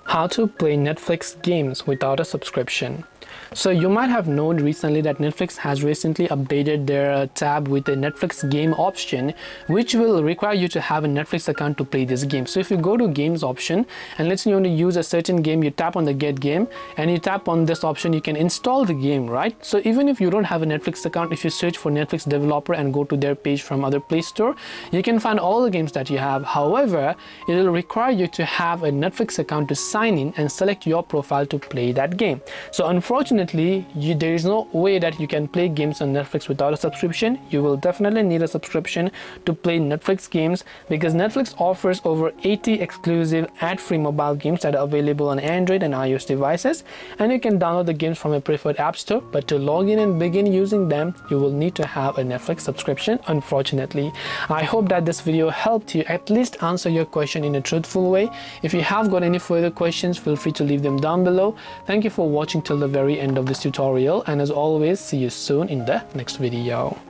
How to play Netflix games without a subscription. So you might have known recently that Netflix has recently updated their tab with a Netflix game option, which will require you to have a Netflix account to play this game. So if you go to games option and let's say you want to use a certain game, you tap on the get game and you tap on this option, you can install the game, right? So even if you don't have a Netflix account, if you search for Netflix developer and go to their page from other Play Store, you can find all the games that you have. However, it will require you to have a Netflix account to sign in and select your profile to play that game. So unfortunately, there is no way that you can play games on Netflix without a subscription. You will definitely need a subscription to play Netflix games because Netflix offers over 80 exclusive ad-free mobile games that are available on Android and iOS devices, and you can download the games from a preferred app store. But to log in and begin using them, you will need to have a Netflix subscription, unfortunately. I hope that this video helped you at least answer your question in a truthful way. If you have got any further questions, feel free to leave them down below. Thank you for watching till the very end of this tutorial, and as always, see you soon in the next video.